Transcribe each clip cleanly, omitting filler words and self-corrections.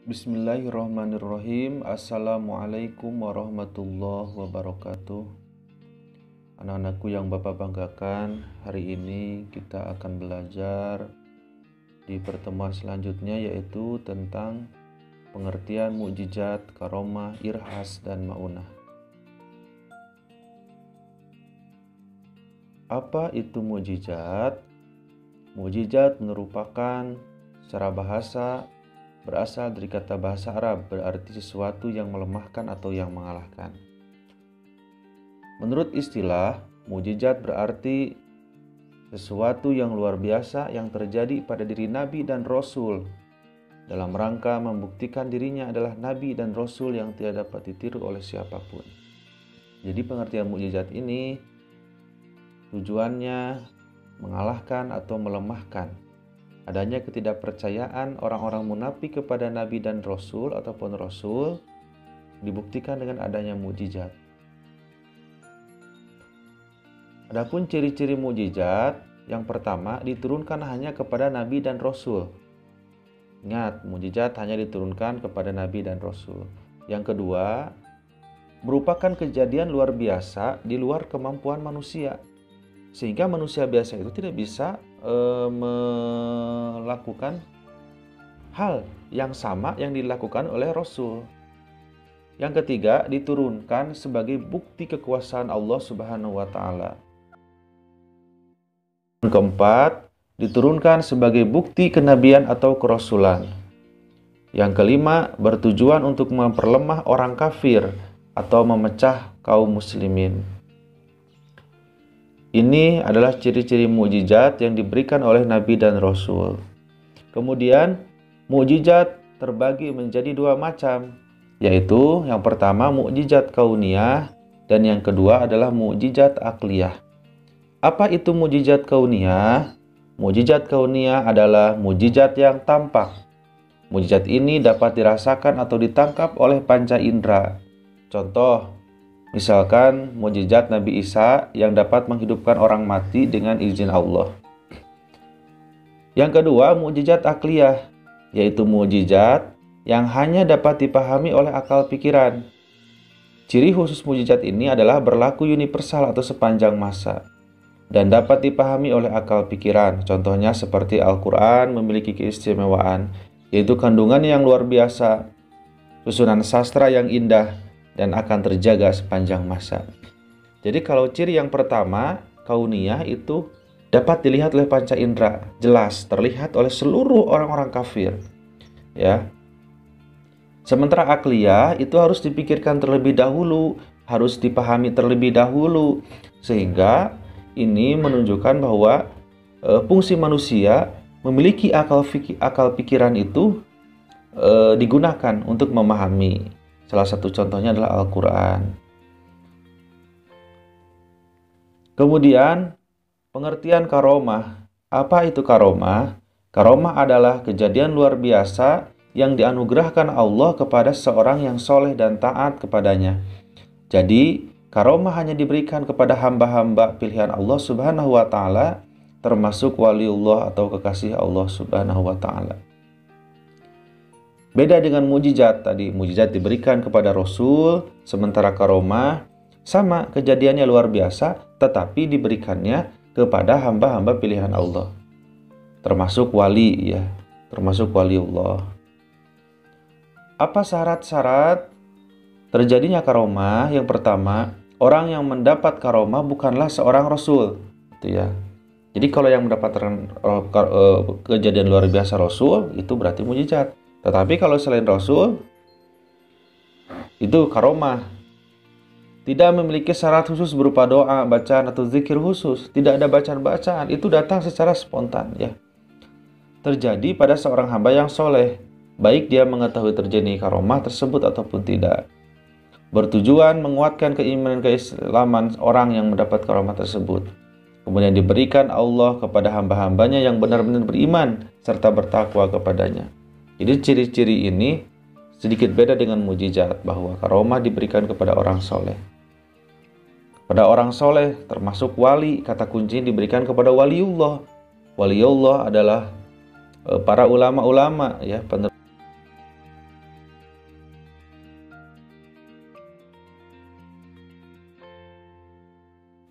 Bismillahirrahmanirrahim. Assalamualaikum warahmatullahi wabarakatuh. Anak-anakku yang Bapak banggakan, hari ini kita akan belajar di pertemuan selanjutnya, yaitu tentang pengertian mukjizat, karomah, irhas, dan maunah. Apa itu mukjizat? Mukjizat merupakan secara bahasa berasal dari kata bahasa Arab, berarti sesuatu yang melemahkan atau yang mengalahkan. Menurut istilah, mukjizat berarti sesuatu yang luar biasa yang terjadi pada diri Nabi dan Rasul dalam rangka membuktikan dirinya adalah Nabi dan Rasul yang tidak dapat ditiru oleh siapapun. Jadi pengertian mukjizat ini tujuannya mengalahkan atau melemahkan adanya ketidakpercayaan orang-orang munafik kepada Nabi dan Rasul ataupun Rasul dibuktikan dengan adanya mukjizat. Adapun ciri-ciri mukjizat, yang pertama diturunkan hanya kepada Nabi dan Rasul. Ingat, mukjizat hanya diturunkan kepada Nabi dan Rasul. Yang kedua, merupakan kejadian luar biasa di luar kemampuan manusia, sehingga manusia biasa itu tidak bisa melakukan hal yang sama yang dilakukan oleh Rasul. Yang ketiga, diturunkan sebagai bukti kekuasaan Allah Subhanahu wa Ta'ala. Yang keempat, diturunkan sebagai bukti kenabian atau kerasulan. Yang kelima, bertujuan untuk memperlemah orang kafir atau memecah kaum muslimin. Ini adalah ciri-ciri mukjizat yang diberikan oleh Nabi dan Rasul. Kemudian, mukjizat terbagi menjadi dua macam, yaitu yang pertama mukjizat kauniyah dan yang kedua adalah mukjizat akliyah. Apa itu mukjizat kauniyah? Mukjizat kauniyah adalah mukjizat yang tampak. Mukjizat ini dapat dirasakan atau ditangkap oleh panca indera. Contoh, misalkan mukjizat Nabi Isa yang dapat menghidupkan orang mati dengan izin Allah. Yang kedua, mukjizat akliyah, yaitu mukjizat yang hanya dapat dipahami oleh akal pikiran. Ciri khusus mukjizat ini adalah berlaku universal atau sepanjang masa dan dapat dipahami oleh akal pikiran. Contohnya seperti Al-Quran memiliki keistimewaan, yaitu kandungan yang luar biasa, susunan sastra yang indah, dan akan terjaga sepanjang masa. Jadi kalau ciri yang pertama, kauniyah, itu dapat dilihat oleh panca indera, jelas terlihat oleh seluruh orang-orang kafir. Ya. Sementara akliyah itu harus dipikirkan terlebih dahulu, harus dipahami terlebih dahulu, sehingga ini menunjukkan bahwa fungsi manusia memiliki akal pikiran itu digunakan untuk memahami. Salah satu contohnya adalah Al-Quran. Kemudian, pengertian karomah. Apa itu karomah? Karomah adalah kejadian luar biasa yang dianugerahkan Allah kepada seorang yang soleh dan taat kepadanya. Jadi, karomah hanya diberikan kepada hamba-hamba pilihan Allah Subhanahu wa Ta'ala, termasuk waliullah atau kekasih Allah Subhanahu wa Ta'ala. Beda dengan mukjizat tadi, mukjizat diberikan kepada Rasul, sementara karomah sama, kejadiannya luar biasa, tetapi diberikannya kepada hamba-hamba pilihan Allah, termasuk wali, ya, termasuk waliullah. Apa syarat-syarat terjadinya karomah? Yang pertama, orang yang mendapat karomah bukanlah seorang Rasul, gitu ya. Jadi kalau yang mendapatkan kejadian luar biasa Rasul, itu berarti mukjizat. Tetapi kalau selain Rasul, itu karomah. Tidak memiliki syarat khusus berupa doa, bacaan, atau zikir khusus. Tidak ada bacaan-bacaan, itu datang secara spontan, ya. Terjadi pada seorang hamba yang soleh, baik dia mengetahui terjadi karomah tersebut ataupun tidak. Bertujuan menguatkan keimanan keislaman orang yang mendapat karomah tersebut. Kemudian diberikan Allah kepada hamba-hambanya yang benar-benar beriman serta bertakwa kepadanya. Jadi ciri-ciri ini sedikit beda dengan mukjizat, bahwa karomah diberikan kepada orang soleh. Pada orang soleh termasuk wali, kata kunci diberikan kepada waliullah. Waliullah adalah para ulama-ulama, ya,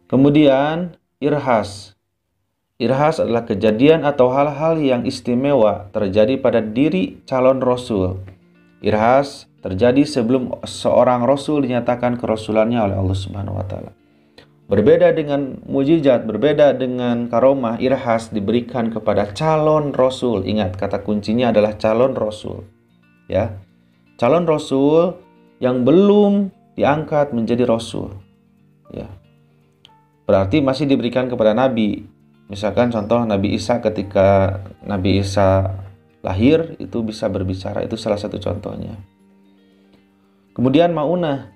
Kemudian irhas. Irhas adalah kejadian atau hal-hal yang istimewa terjadi pada diri calon rasul. Irhas terjadi sebelum seorang rasul dinyatakan kerasulannya oleh Allah Subhanahu wa taala. Berbeda dengan mujizat, berbeda dengan karomah, irhas diberikan kepada calon rasul. Ingat, kata kuncinya adalah calon rasul. Ya. Calon rasul yang belum diangkat menjadi rasul. Ya. Berarti masih diberikan kepada nabi. Misalkan contoh Nabi Isa, ketika Nabi Isa lahir itu bisa berbicara, itu salah satu contohnya. Kemudian maunah,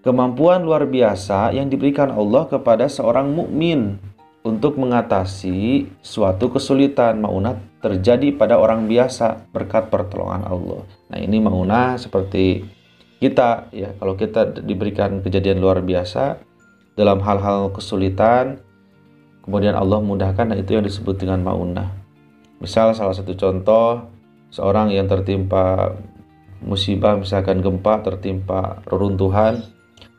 kemampuan luar biasa yang diberikan Allah kepada seorang mukmin untuk mengatasi suatu kesulitan. Maunah terjadi pada orang biasa berkat pertolongan Allah. Nah, ini maunah seperti kita ya, kalau kita diberikan kejadian luar biasa dalam hal-hal kesulitan, kemudian Allah mudahkan, nah itu yang disebut dengan maunah. Misal salah satu contoh, seorang yang tertimpa musibah, misalkan gempa, tertimpa reruntuhan,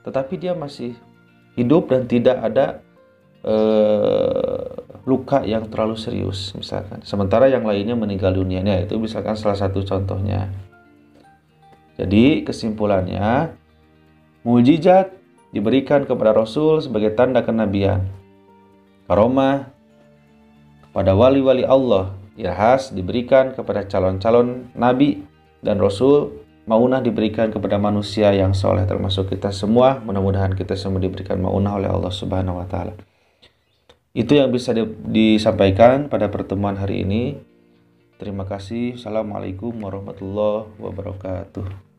tetapi dia masih hidup dan tidak ada luka yang terlalu serius misalkan. Sementara yang lainnya meninggal dunia, nah, itu misalkan salah satu contohnya. Jadi kesimpulannya, mukjizat diberikan kepada Rasul sebagai tanda kenabian. Karomah kepada wali-wali Allah, irhas diberikan kepada calon-calon nabi dan rasul, maunah diberikan kepada manusia yang soleh termasuk kita semua. Mudah-mudahan kita semua diberikan maunah oleh Allah Subhanahu wa taala. Itu yang bisa disampaikan pada pertemuan hari ini. Terima kasih. Assalamualaikum warahmatullahi wabarakatuh.